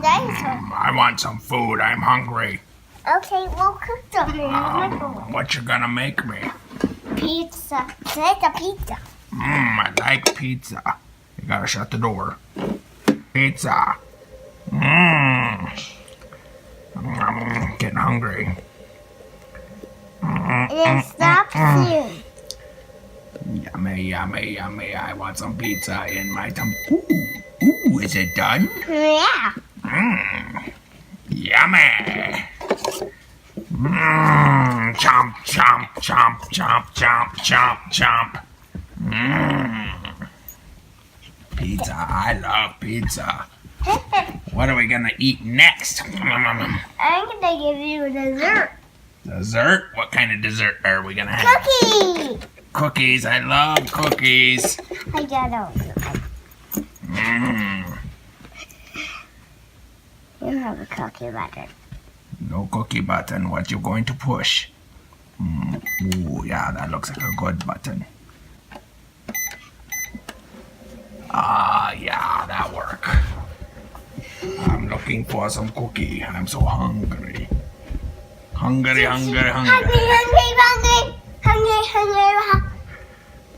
dinosaur. I want some food. I'm hungry. Okay, we'll cook them in the microwave. What you gonna make me? Pizza. It's a pizza. I like pizza. You gotta shut the door. Pizza. I'm getting hungry. Then stop soon. Yummy, yummy, yummy. I want some pizza in my tummy. Ooh, is it done? Yeah. Yummy. Chomp, chomp, chomp, chomp, chomp, chomp, chomp. Pizza. I love pizza. What are we gonna eat next? I'm gonna give you a dessert. Dessert? What kind of dessert are we gonna have? Cookie. Cookies. I love cookies. I got all. You have a cookie button. No cookie button. What you going to push? Ooh, yeah, that looks like a good button. Yeah, that work. I'm looking for some cookie. I'm so hungry. Hungry. Hungry.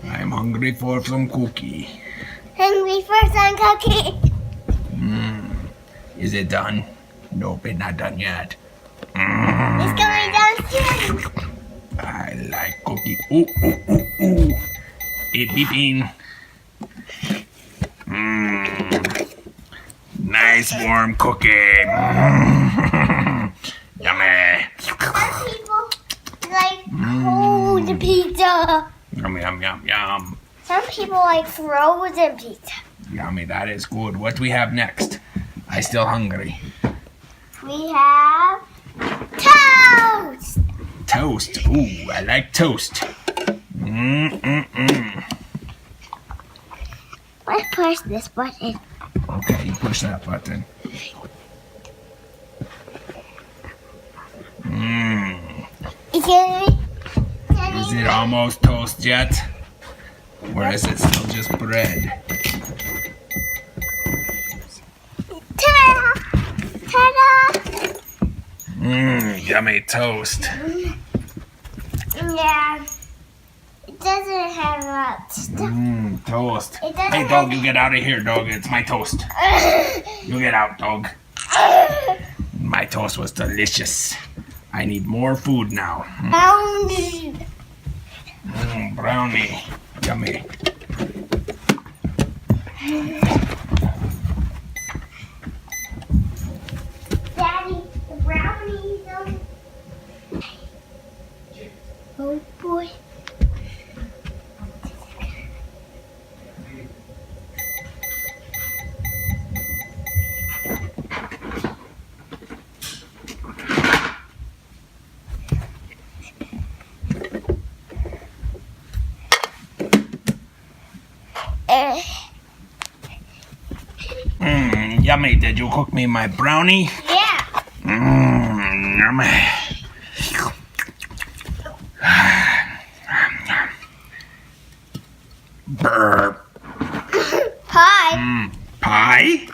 I'm hungry for some cookie. Hungry for some cookie. Is it done? Nope, it's not done yet. It's going down soon. I like cookie. Ooh. It beeping. Nice warm cookie. Yummy. Some people like cold pizza. Yum. Some people like frozen pizza. Yummy, that is good. What do we have next? I still hungry. We have toast. Toast. Ooh, I like toast. Let's push this button. Okay, you push that button. Is it almost toast yet? Or is it still just bread? Ta-da! Ta-da! Yummy toast. Yeah. It doesn't have much. Toast. It doesn't Hey, dog, you get out of here, dog. It's my toast. You get out, dog. My toast was delicious. I need more food now. Brownie. Yummy. Daddy, the brownies on. Oh boy. Yummy. Did you cook me my brownie? Yeah. Yummy. Burp. Pie. Pie?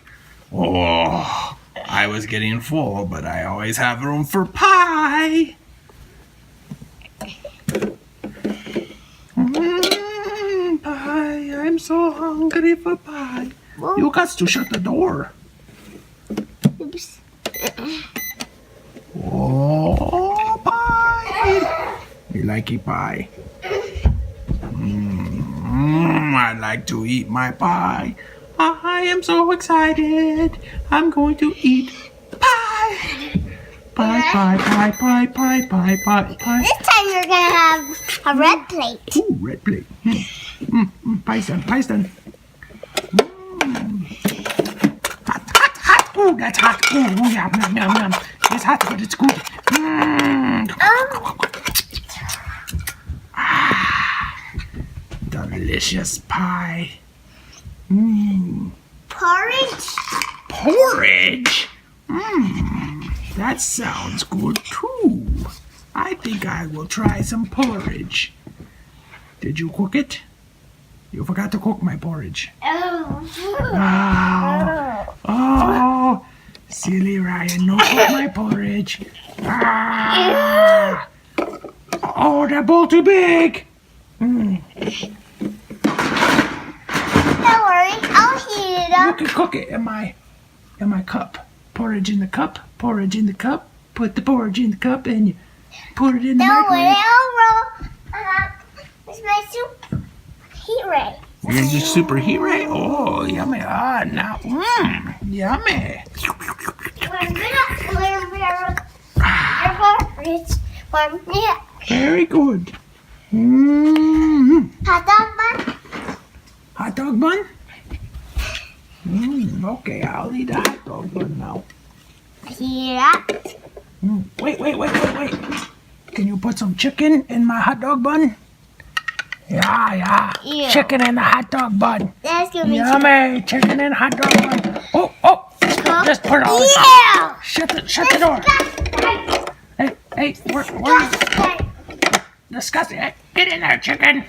Oh, I was getting full, but I always have room for pie. Pie. I'm so hungry for pie. You got to shut the door. Oops. Oh, pie. You like a pie? I like to eat my pie. I am so excited. I'm going to eat pie. Pie. This time you're gonna have a red plate. Ooh, red plate. Pie's done. Hot. Ooh, that's hot. Ooh, yum. It's hot, but it's good. Delicious pie. Porridge. Porridge? That sounds good too. I think I will try some porridge. Did you cook it? You forgot to cook my porridge. Oh. Wow. Oh, Silly Ryan, no cook my porridge. Ah! Oh, that bowl too big. Don't worry, I'll heat it You up. can cook it in my cup. Porridge in the cup. Porridge in the cup. Put the porridge in the cup and you put it in the Don't worry, microwave. I'll roll. It's my soup heat ray. You're your superhero? Oh, yummy. Ah, now, yummy. Very good. Hot dog bun. Hot dog bun? Okay, I'll eat a hot dog bun now. Heat up. Wait. Can you put some chicken in my hot dog bun? Yeah. Ew. Chicken in the hot dog bun. That's gonna be Yummy. Chicken in hot dog bun. Oh. Just put it all in. Yeah. Shut the door. Hey, where disgusting. Hey, get in there, chicken.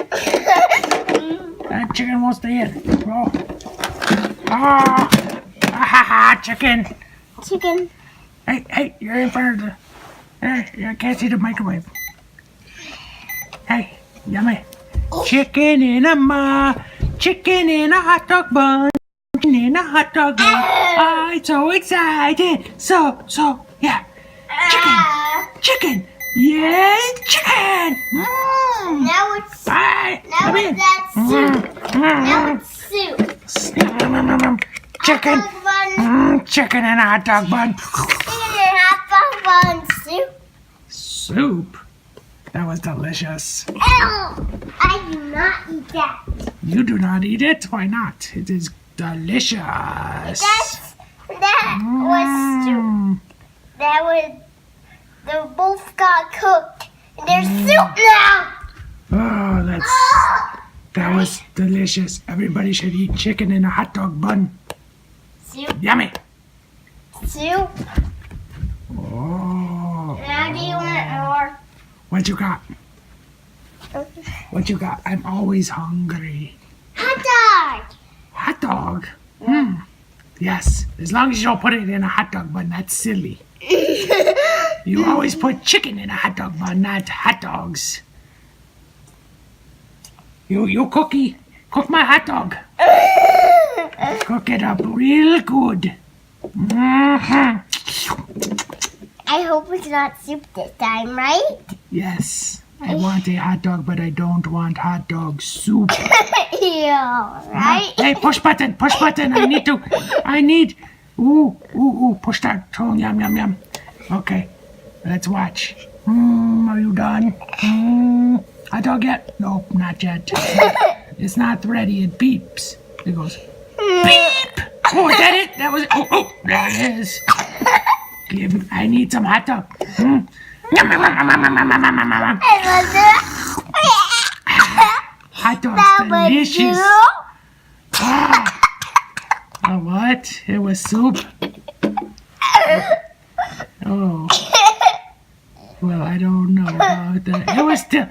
That chicken won't stay in. Chicken. Chicken. Hey, you're in front of the... you can't see the microwave. Hey, yummy. Chicken in a hot dog bun. Chicken in a hot dog bun. I'm so excited. So, yeah. Chicken. Yeah, chicken. Now it's Bye. now it's that soup. Now it's soup. Chicken. Hot dog bun. Chicken in a hot dog bun. Chicken and hot dog bun soup. Soup. That was delicious. Ew! I do not eat that. You do not eat it? Why not? It is delicious. That was soup. They both got cooked. And there's soup now. Oh, that was delicious. Everybody should eat chicken in a hot dog bun. Soup. Yummy. Soup. Oh. Now do you want more? What you got? I'm always hungry. Hot dog. Hot dog? Yes. As long as you don't put it in a hot dog bun, that's silly. You always put chicken in a hot dog bun, not hot dogs. You cookie, cook my hot dog. Cook it up real good. I hope it's not soup this time, right? Yes, I want a hot dog, but I don't want hot dog soup. Ew, right? Hey, push button. I need. Ooh, push that. Oh, yum. Okay, let's watch. Are you done? Hot dog yet? Nope, not yet. It's not ready. It beeps. It goes beep. Oh, is that it? That was it. Oh, there it is. I need some hot dog. Hot dog's delicious. What? It was soup? Oh. Well, I don't know about that. It was still...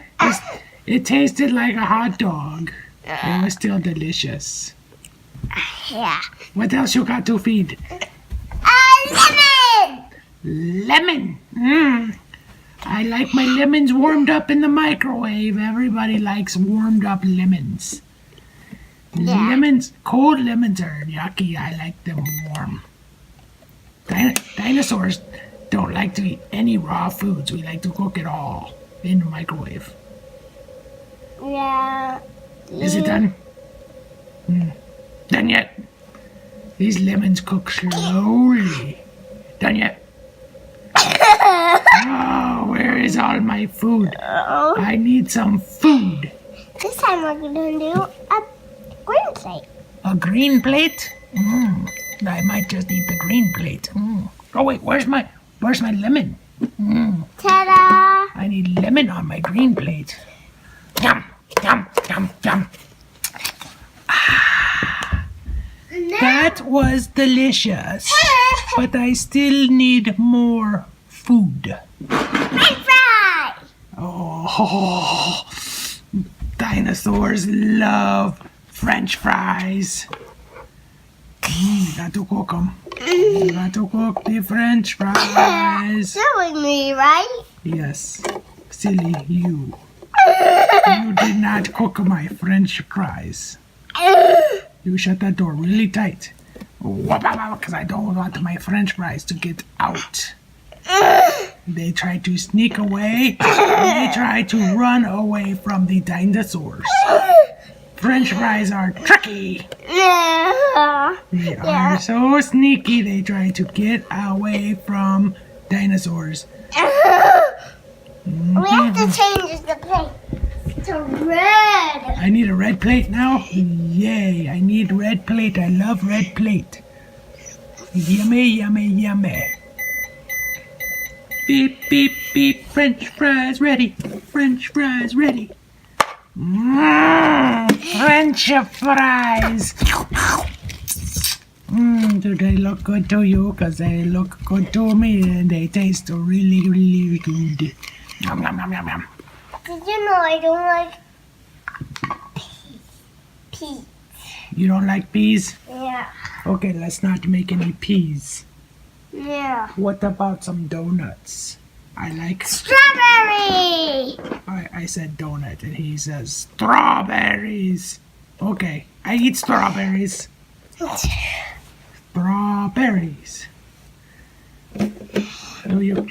It tasted like a hot dog. It was still delicious. Yeah. What else you got to feed? Lemon! Lemon. I like my lemons warmed up in the microwave. Everybody likes warmed up lemons. Yeah. Cold lemons are yucky. I like them warm. Dinosaurs don't like to eat any raw foods. We like to cook it all in the microwave. Yeah. Is it done? Done yet? These lemons cook slowly. Done yet? Oh, where is all my food? I need some food. This time we're gonna do a green plate. A green plate? I might just eat the green plate. Oh wait, where's my lemon? Ta-da! I need lemon on my green plate. Yum. That was delicious, but I still need more food. French fry! Oh, dinosaurs love French fries. You got to cook them. You got to cook the French fries. Silly me, right? Yes, silly you. You did not cook my French fries. You shut that door really tight. Because I don't want my French fries to get out. They try to sneak away. They try to run away from the dinosaurs. French fries are tricky. They are so sneaky. They try to get away from dinosaurs. We have to change the plate to red. I need a red plate now? Yay, I need red plate. I love red plate. Yummy, yummy, yummy. Beep, beep, beep. French fries ready. French fries ready. French fries. Do they look good to you? Because they look good to me and they taste really, really good. Yum, yum, yum, yum, yum. Did you know I don't like peas? You don't like peas? Yeah. Okay, let's not make any peas. Yeah. What about some donuts? I like... Strawberry! I said donut and he says strawberries. Okay, I eat strawberries. Strawberries. Do you?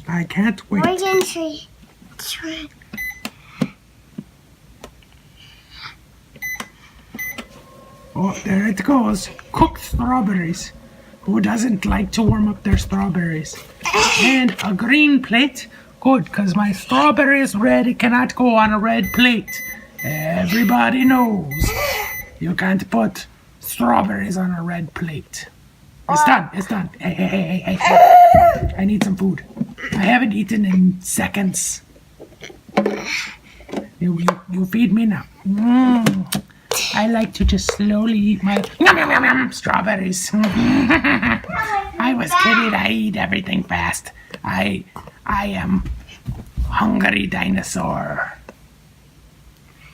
I can't wait. Oregon tree. Oh, there it goes. Cooked strawberries. Who doesn't like to warm up their strawberries? And a green plate. Good, because my strawberries red. It cannot go on a red plate. Everybody knows you can't put strawberries on a red plate. It's done. It's done. Hey. I need some food. I haven't eaten in seconds. You feed me now. I like to just slowly eat my strawberries. I was kidding. I eat everything fast. I am hungry dinosaur.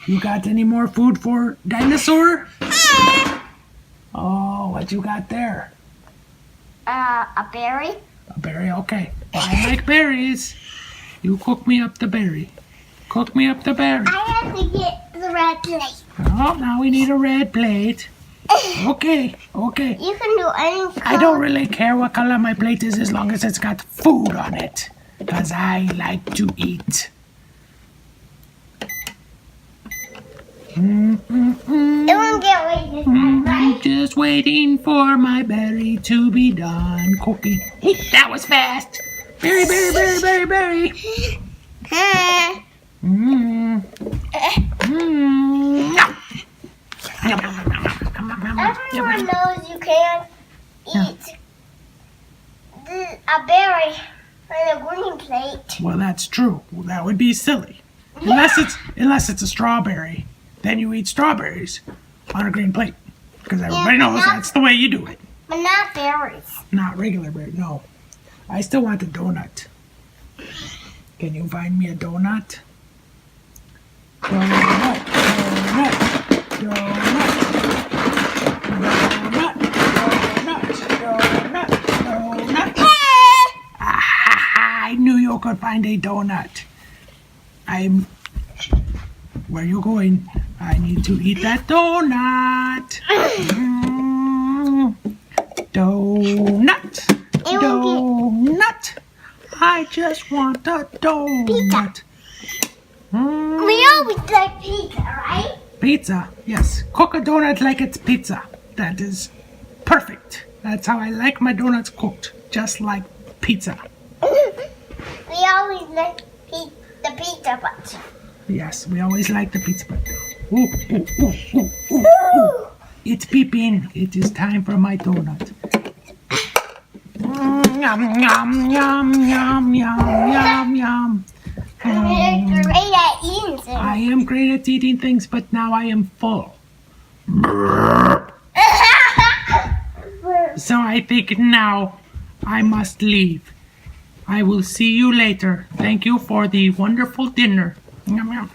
You got any more food for dinosaur? Oh, what you got there? A berry. A berry, okay. I like berries. You cook me up the berry. Cook me up the berry. I have to get the red plate. Oh, now we need a red plate. Okay. You can do any color. I don't really care what color my plate is as long as it's got food on it. Because I like to eat. It won't get away this time, right? Just waiting for my berry to be done cooking. Hey, that was fast. Berry. Everyone knows you can't eat a berry on a green plate. Well, that's true. Well, that would be silly. Unless it's a strawberry. Then you eat strawberries on a green plate. Because everybody knows that's the way you do it. But not berries. Not regular berry, no. I still want a donut. Can you find me a donut? Donut. I knew you could find a donut. Where are you going? I need to eat that donut. Donut. I just want a donut. We always like pizza, right? Pizza, yes. Cook a donut like it's pizza. That is perfect. That's how I like my donuts cooked. Just like pizza. We always like the pizza but. Yes, we always like the pizza. But ooh. It's beeping. It is time for my donut. Yum, yum, yum, yum, yum, yum. You're great at eating things. I am great at eating things, but now I am full. So I think now I must leave. I will see you later. Thank you for the wonderful dinner. Yum, yum.